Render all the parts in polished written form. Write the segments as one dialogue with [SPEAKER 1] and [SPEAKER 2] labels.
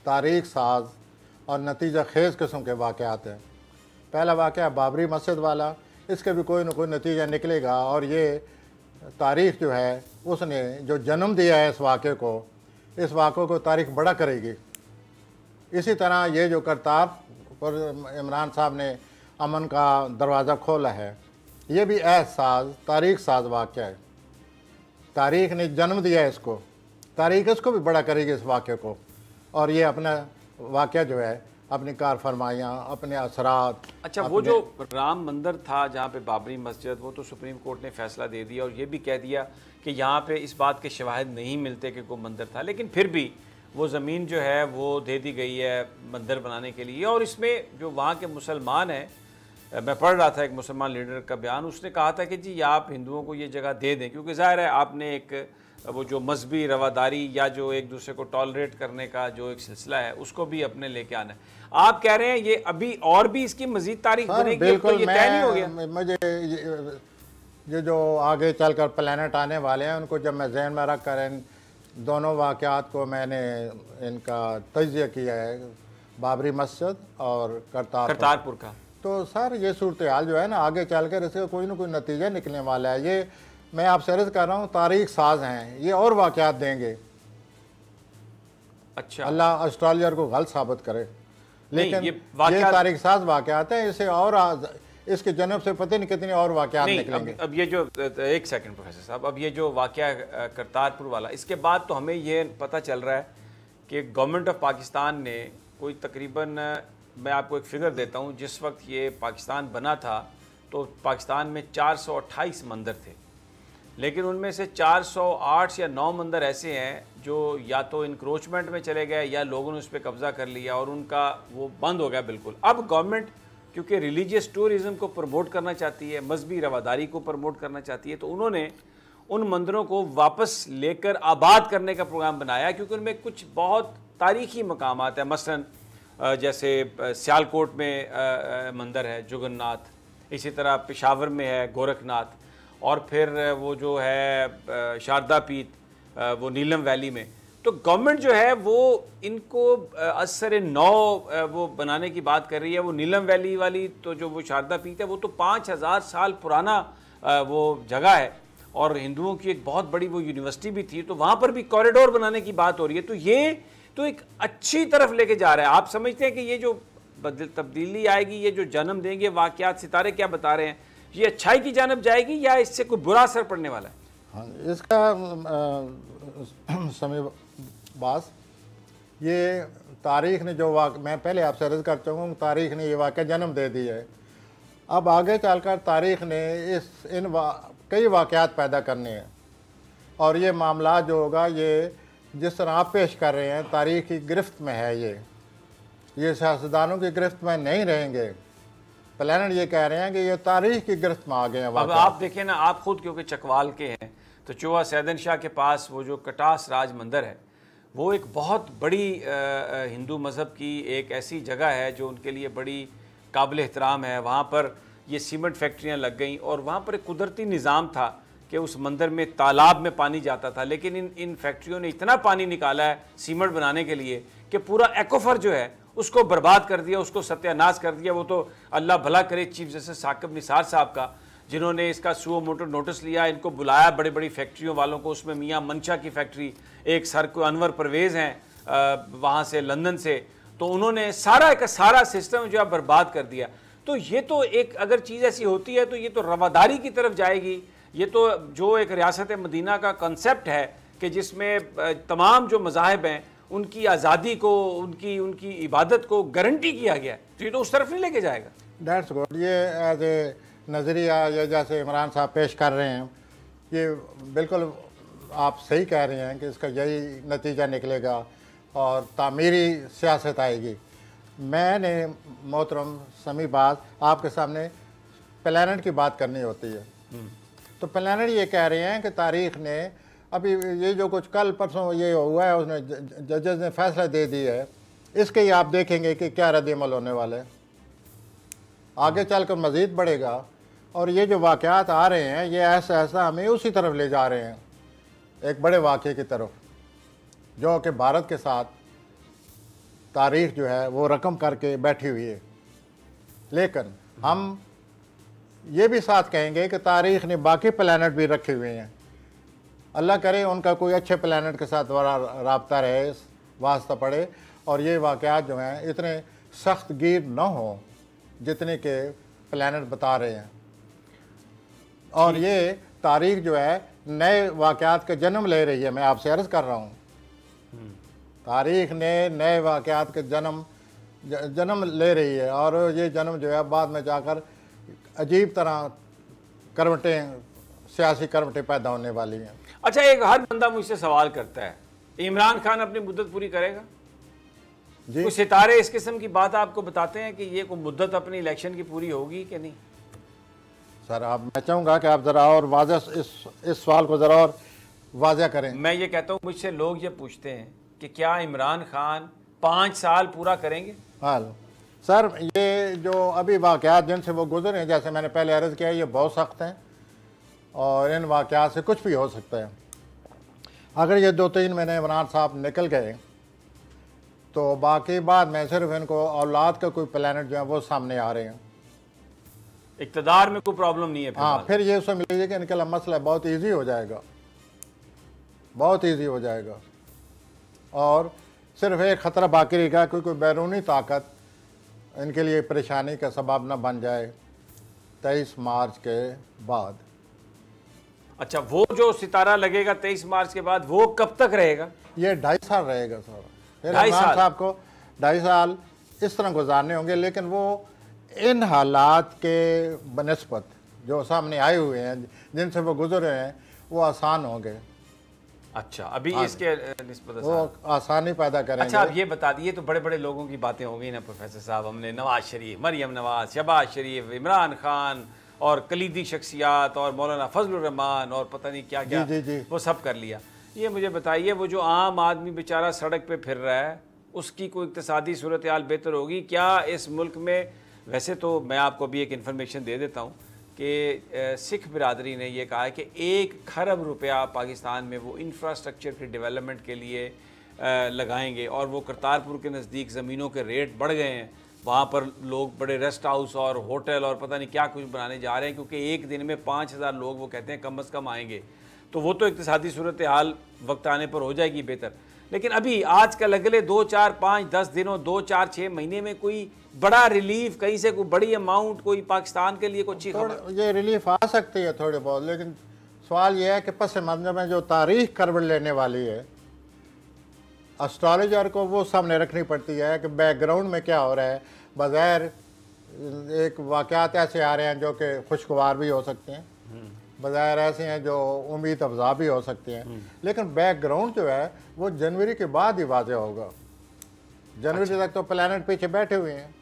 [SPEAKER 1] तारीख साज और नतीजा खेज़ किस्म के वाक़यात हैं। पहला वाक़या बाबरी मस्जिद वाला, इसके भी कोई ना कोई नतीजा निकलेगा और ये तारीख़ जो है उसने जो जन्म दिया है इस वाक़े को, इस वाक़े को तारीख़ बड़ा करेगी। इसी तरह ये जो करतारपुर इमरान साहब ने अमन का दरवाज़ा खोला है, ये भी एहसास तारीख़ साज वाक़या है। तारीख़ ने जन्म दिया है इसको, तारीख़ इसको भी बड़ा करेगी इस वाक़े को, और ये अपना वाक़या जो है अपनी कार फरमाइयाँ, अपने असरात।
[SPEAKER 2] अच्छा, वो जो राम मंदिर था जहाँ पे बाबरी मस्जिद, वो तो सुप्रीम कोर्ट ने फैसला दे दिया और ये भी कह दिया कि यहाँ पे इस बात के शवाहिद नहीं मिलते कि कोई मंदिर था, लेकिन फिर भी वो ज़मीन जो है वो दे दी गई है मंदिर बनाने के लिए। और इसमें जो वहाँ के मुसलमान हैं, मैं पढ़ रहा था एक मुसलमान लीडर का बयान, उसने कहा था कि जी आप हिंदुओं को ये जगह दे दें, क्योंकि ज़ाहिर है आपने एक वो जो मजहबी रवादारी या जो एक दूसरे को टॉलरेट करने का जो एक सिलसिला है उसको भी अपने लेके आना है। आप कह रहे हैं ये अभी और भी इसकी मजीद तारीख बनेगी?
[SPEAKER 1] बिल्कुल,
[SPEAKER 2] तो ये तय नहीं हो गया?
[SPEAKER 1] मुझे ये जो आगे चलकर प्लैनेट आने वाले हैं उनको जब मैं जहन में रख कर इन दोनों वाक़यात को मैंने इनका तज्ज़िया किया है, बाबरी मस्जिद और करतारपुर का, तो सर ये सूरत हाल जो है ना आगे चलकर इसका कोई ना कोई नतीजा निकलने वाला है। ये मैं आपसे अर्ज़ कर रहा हूँ, तारीख साज हैं, ये और वाक़यात देंगे।
[SPEAKER 2] अच्छा,
[SPEAKER 1] अल्लाह एस्ट्रोलॉजर को गलत साबित करे, लेकिन ये तारीख साज वाक़यात हैं, इसे और इसके जन्म से पता नहीं कितने और वाक़यात निकलेंगे।
[SPEAKER 2] अब ये जो एक सेकंड प्रोफेसर साहब, अब ये जो वाक़या करतारपुर वाला, इसके बाद तो हमें ये पता चल रहा है कि गवर्नमेंट ऑफ पाकिस्तान ने कोई तकरीबन, मैं आपको एक फ़िगर देता हूँ, जिस वक्त ये पाकिस्तान बना था तो पाकिस्तान में 428 मंदिर थे, लेकिन उनमें से 408 या 9 मंदिर ऐसे हैं जो या तो इंक्रोचमेंट में चले गए या लोगों ने उस पर कब्ज़ा कर लिया और उनका वो बंद हो गया बिल्कुल। अब गवर्नमेंट क्योंकि रिलीजियस टूरिज़म को प्रमोट करना चाहती है, मजहबी रवादारी को प्रमोट करना चाहती है, तो उन्होंने उन मंदिरों को वापस लेकर आबाद करने का प्रोग्राम बनाया, क्योंकि उनमें कुछ बहुत तारीख़ी मकामात है। मसलन जैसे सियालकोट में मंदिर है जगन्नाथ, इसी तरह पेशावर में है गोरखनाथ, और फिर वो जो है शारदा पीठ वो नीलम वैली में। तो गवर्नमेंट जो है वो इनको असर नौ वो बनाने की बात कर रही है। वो नीलम वैली वाली तो जो वो शारदा पीठ है वो तो 5000 साल पुराना वो जगह है, और हिंदुओं की एक बहुत बड़ी वो यूनिवर्सिटी भी थी, तो वहाँ पर भी कॉरिडोर बनाने की बात हो रही है। तो ये तो एक अच्छी तरफ लेके जा रहा है। आप समझते हैं कि ये जो तब्दीली आएगी, ये जो जन्म देंगे वाक़यात, सितारे क्या बता रहे हैं, ये अच्छाई की जानब जाएगी या इससे कोई बुरा असर पड़ने वाला है?
[SPEAKER 1] हाँ, इसका समय बास ये तारीख़ ने जो मैं पहले आपसे अर्ज़ कर चुका हूँ, तारीख़ ने ये वाक़या जन्म दे दिया है। अब आगे चलकर तारीख़ ने कई वाक़यात पैदा करने हैं, और ये मामला जो होगा ये जिस तरह आप पेश कर रहे हैं तारीख़ की गिरफ्त में है, ये सियासतदानों की गिरफ्त में नहीं रहेंगे। प्लानट ये कह रहे हैं कि ये तारीख़ की गिरफ्त में आ गए हैं।
[SPEAKER 2] अब आप देखें ना, आप खुद क्योंकि चकवाल के हैं, तो चौहा सैदन शाह के पास वो जो कटास राज मंदिर है वो एक बहुत बड़ी हिंदू मज़हब की एक ऐसी जगह है जो उनके लिए बड़ी काबिल एहतराम है। वहाँ पर ये सीमेंट फैक्ट्रियाँ लग गई और वहाँ पर एक कुदरती निज़ाम था कि उस मंदिर में तालाब में पानी जाता था, लेकिन इन फैक्ट्रियों ने इतना पानी निकाला है सीमेंट बनाने के लिए कि पूरा एक्वाफर जो है उसको बर्बाद कर दिया, उसको सत्यानाश कर दिया। वो तो अल्लाह भला करे चीफ जस्टिस साकिब निसार साहब का, जिन्होंने इसका सुओ मोटो नोटिस लिया, इनको बुलाया बड़ी बड़ी फैक्ट्रियों वालों को। उसमें मियाँ मंशा की फैक्ट्री, एक सर को अनवर परवेज़ हैं वहाँ से लंदन से, तो उन्होंने सारा सिस्टम जो है बर्बाद कर दिया। तो ये तो एक अगर चीज़ ऐसी होती है तो ये तो रवादारी की तरफ जाएगी। ये तो जो एक रियासत मदीना का कंसेप्ट है कि जिसमें तमाम जो मज़ाहिब हैं उनकी आज़ादी को, उनकी इबादत को गारंटी किया गया है, तो ये तो उस तरफ नहीं लेके जाएगा।
[SPEAKER 1] That's good. ये एज ए नज़रिया या जैसे इमरान साहब पेश कर रहे हैं, ये बिल्कुल आप सही कह रहे हैं कि इसका यही नतीजा निकलेगा और तामीरी सियासत आएगी। मैंने मोहतरम समी बात आपके सामने प्लानट की बात करनी होती है, तो प्लानट ये कह रहे हैं कि तारीख़ ने अभी ये जो कुछ कल परसों ये हुआ है, उसने जजेस ने फैसला दे दिया है, इसके ही आप देखेंगे कि क्या रद्द-ए-अमल होने वाला है, आगे चलकर मज़ीद बढ़ेगा। और ये जो वाक़यात आ रहे हैं ये ऐसा हमें उसी तरफ ले जा रहे हैं, एक बड़े वाक़े की तरफ, जो कि भारत के साथ तारीख जो है वो रकम करके बैठी हुई है। लेकिन हम ये भी साथ कहेंगे कि तारीख ने बाकी प्लैनेट भी रखे हुए हैं। अल्लाह करे उनका कोई अच्छे प्लैनेट के साथ बड़ा राब्ता रहे, वास्ता पड़े, और ये वाक़यात जो हैं इतने सख्त गिर न हों जितने के प्लैनेट बता रहे हैं। और ये तारीख जो है नए वाक़यात का जन्म ले रही है। मैं आपसे अर्ज़ कर रहा हूँ, तारीख ने नए वाक़यात के जन्म ले रही है, और ये जन्म जो है बाद में जाकर अजीब तरह करवटें, सियासी करवटें पैदा होने वाली हैं।
[SPEAKER 2] अच्छा, एक हर बंदा मुझसे सवाल करता है, इमरान खान अपनी मुद्दत पूरी करेगा?
[SPEAKER 1] जी,
[SPEAKER 2] कुछ सितारे इस किस्म की बात आपको बताते हैं कि ये कोई मुद्दत अपनी इलेक्शन की पूरी होगी कि नहीं?
[SPEAKER 1] सर आप, मैं चाहूँगा कि आप ज़रा और वाज़ह इस सवाल को ज़रा और वाज़ह करें।
[SPEAKER 2] मैं ये कहता हूँ, मुझसे लोग ये पूछते हैं कि क्या इमरान खान 5 साल पूरा करेंगे?
[SPEAKER 1] हाँ सर, ये जो अभी वाक़यात जिनसे वो गुजरे हैं, जैसे मैंने पहले अर्ज़ किया, ये बहुत सख्त हैं और इन वाक़यात से कुछ भी हो सकता है। अगर ये 2-3 महीने इमरान साहब निकल गए तो बाकी बाद में सिर्फ इनको औलाद का कोई प्लैनेट जो है वो सामने आ रहे हैं।
[SPEAKER 2] इक़्तिदार में कोई प्रॉब्लम नहीं है फिर?
[SPEAKER 1] हाँ, फिर ये समझ लीजिए कि इनका मसला बहुत ईजी हो जाएगा, बहुत ईजी हो जाएगा, और सिर्फ एक ख़तरा बाकी रहेगा कि कोई बैरूनी ताकत इनके लिए परेशानी का सबब न बन जाए 23 मार्च के बाद।
[SPEAKER 2] अच्छा, वो जो सितारा लगेगा 23 मार्च के बाद, वो कब तक रहेगा?
[SPEAKER 1] ये 2.5 साल रहेगा सर। फिर
[SPEAKER 2] 2.5
[SPEAKER 1] इमरान
[SPEAKER 2] साल
[SPEAKER 1] साहब को 2.5 साल इस तरह गुजारने होंगे, लेकिन वो इन हालात के बनस्बत जो सामने आए हुए हैं, जिनसे वो गुजर रहे हैं, वो आसान होंगे।
[SPEAKER 2] अच्छा, अभी इसके निस्बत
[SPEAKER 1] वो आसानी पैदा करेंगे।
[SPEAKER 2] अच्छा, आप ये बता दिए, तो बड़े बड़े लोगों की बातें हो गई ना प्रोफेसर साहब। हमने नवाज शरीफ, मरियम नवाज, शहबाज शरीफ, इमरान खान और कलीदी शख्सियात और मौलाना फजलुर रहमान और पता नहीं क्या क्या,
[SPEAKER 1] जी।
[SPEAKER 2] वो सब कर लिया। ये मुझे बताइए, वो जो आम आदमी बेचारा सड़क पे फिर रहा है, उसकी कोई इक़्तिसादी सूरत हाल बेहतर होगी क्या इस मुल्क में? वैसे तो मैं आपको भी एक इन्फॉर्मेशन दे देता हूँ कि सिख बिरादरी ने यह कहा है कि 1 खरब रुपया पाकिस्तान में वो इंफ्रास्ट्रक्चर के डेवलपमेंट के लिए लगाएंगे, और वो करतारपुर के नज़दीक ज़मीनों के रेट बढ़ गए हैं। वहाँ पर लोग बड़े रेस्ट हाउस और होटल और पता नहीं क्या कुछ बनाने जा रहे हैं, क्योंकि एक दिन में 5000 लोग वो कहते हैं कम अज़ कम आएंगे। तो वो तो इक़्तिसादी सूरत हाल वक्त आने पर हो जाएगी बेहतर, लेकिन अभी आजकल अगले 2, 4, 5, 10 दिनों, 2, 4, 6 महीने में कोई बड़ा रिलीफ कहीं से, कोई बड़ी अमाउंट कोई पाकिस्तान के लिए कोई अच्छी खबर?
[SPEAKER 1] ये रिलीफ आ सकती है थोड़ी बहुत, लेकिन सवाल ये है कि पस मंज़र में जो तारीख करवट लेने वाली है, एस्ट्रोलॉजर को वो सामने रखनी पड़ती है कि बैकग्राउंड में क्या हो रहा है। बग़ैर एक वाक़यात ऐसे आ रहे हैं जो कि खुशगवार भी हो सकते हैं, बज़ाहिर ऐसे हैं जो उम्मीद अफजा भी हो सकते हैं, लेकिन बैकग्राउंड जो है वो जनवरी के बाद ही वाज़ेह होगा। जनवरी तक तो प्लैनेट पीछे बैठे हुए हैं।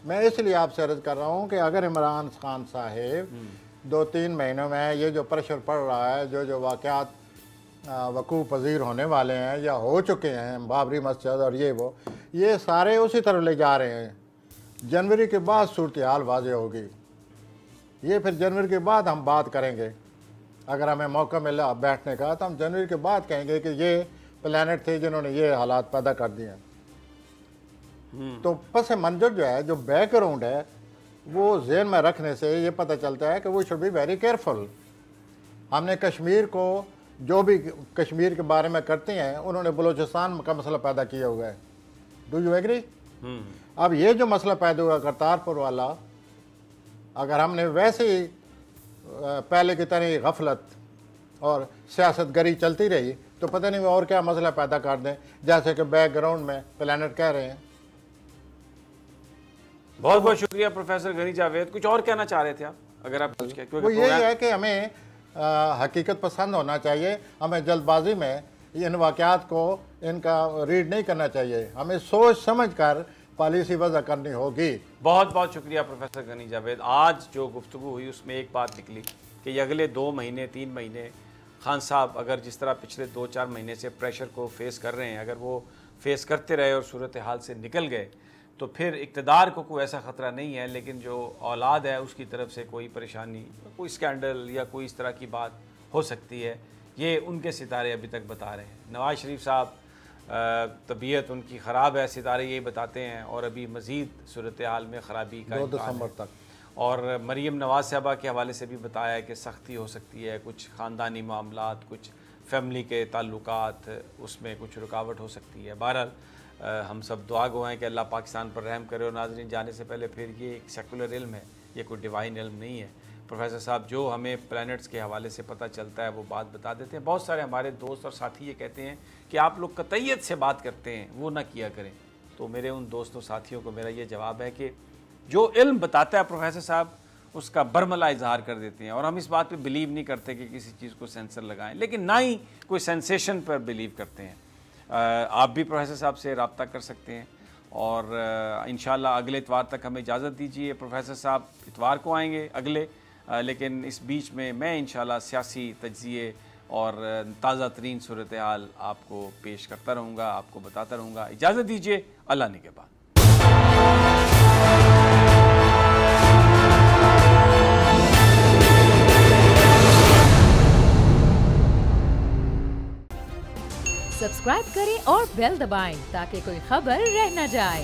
[SPEAKER 1] मैं इसलिए आपसे अर्ज़ कर रहा हूँ कि अगर इमरान खान साहेब 2-3 महीनों में ये जो प्रेशर पड़ रहा है, जो वाक़यात वकूफ़ पज़ीर होने वाले हैं या हो चुके हैं, बाबरी मस्जिद और ये सारे उसी तरफ ले जा रहे हैं। जनवरी के बाद सूरत हाल वाज़ेह होगी। ये फिर जनवरी के बाद हम बात करेंगे। अगर हमें मौका मिला बैठने का तो हम जनवरी के बाद कहेंगे कि ये प्लैनेट थे जिन्होंने ये हालात पैदा कर दिए। तो पस मंजर जो है, जो बैकग्राउंड है, वो ज़हन में रखने से ये पता चलता है कि वो शुड बी वेरी केयरफुल। हमने कश्मीर को, जो भी कश्मीर के बारे में करते हैं, उन्होंने बलूचिस्तान का मसला पैदा किया हुआ है। Do you agree? अब ये जो मसला पैदा हुआ करतारपुर वाला, अगर हमने वैसे ही पहले की तरह गफलत और सियासतगरी चलती रही तो पता नहीं वो और क्या मसला पैदा कर दें, जैसे कि बैकग्राउंड में प्लैनेट कह रहे हैं।
[SPEAKER 2] बहुत बहुत शुक्रिया प्रोफेसर गनी जावेद। कुछ और कहना चाह रहे थे आप, अगर आप कुछ कहें?
[SPEAKER 1] वो यही है कि हमें हकीकत पसंद होना चाहिए। हमें जल्दबाजी में इन वाक़यात को इनका रीड नहीं करना चाहिए। हमें सोच समझ कर पॉलिसी वज़ा करनी होगी।
[SPEAKER 2] बहुत बहुत शुक्रिया प्रोफेसर गनी जावेद। आज जो गुफ्तगू हुई उसमें एक बात निकली कि ये अगले 2 महीने 3 महीने खान साहब अगर जिस तरह पिछले 2-4 महीने से प्रेशर को फेस कर रहे हैं, अगर वो फेस करते रहे और सूरत हाल से निकल गए तो फिर इक़्तिदार को कोई ऐसा ख़तरा नहीं है, लेकिन जो औलाद है उसकी तरफ से कोई परेशानी, कोई स्कैंडल या कोई इस तरह की बात हो सकती है। ये उनके सितारे अभी तक बता रहे हैं। नवाज शरीफ साहब तबीयत उनकी ख़राब है, सितारे यही बताते हैं, और अभी मज़ीद सूरत हाल में ख़राबी का
[SPEAKER 1] 2 दिसंबर तक।
[SPEAKER 2] और मरीम नवाज़ साहबा के हवाले से भी बताया है कि सख्ती हो सकती है, कुछ ख़ानदानी मामलात, कुछ फैमिली के ताल्लुकात, उसमें कुछ रुकावट हो सकती है। बहरहाल हम सब दुआ गो हैं कि अल्लाह पाकिस्तान पर रहम करे। और नाज़रीन, जाने से पहले फिर ये एक सेकुलर इल्म है, ये कोई डिवाइन इल्म नहीं है। प्रोफेसर साहब जो हमें प्लैनेट्स के हवाले से पता चलता है वो बात बता देते हैं। बहुत सारे हमारे दोस्त और साथी ये कहते हैं कि आप लोग कतईयत से बात करते हैं, वो ना किया करें। तो मेरे उन दोस्तों साथियों को मेरा ये जवाब है कि जो इल्म बताता है प्रोफेसर साहब, उसका बरमला इजहार कर देते हैं। और हम इस बात पे बिलीव नहीं करते कि किसी चीज़ को सेंसर लगाएं, लेकिन ना ही कोई सेंसेशन पर बिलीव करते हैं। आप भी प्रोफेसर साहब से रब्ता कर सकते हैं। और इंशाल्लाह अगले इतवार तक हमें इजाज़त दीजिए। प्रोफेसर साहब इतवार को आएंगे अगले, लेकिन इस बीच में मैं इंशाल्लाह सियासी तज्ज़िये और ताज़ा तरीन सूरत हाल आपको पेश करता रहूँगा, आपको बताता रहूँगा। इजाज़त दीजिए, अल्लाह ने के बाद।
[SPEAKER 3] सब्सक्राइब करें और बेल दबाएं ताकि कोई खबर रह न जाए।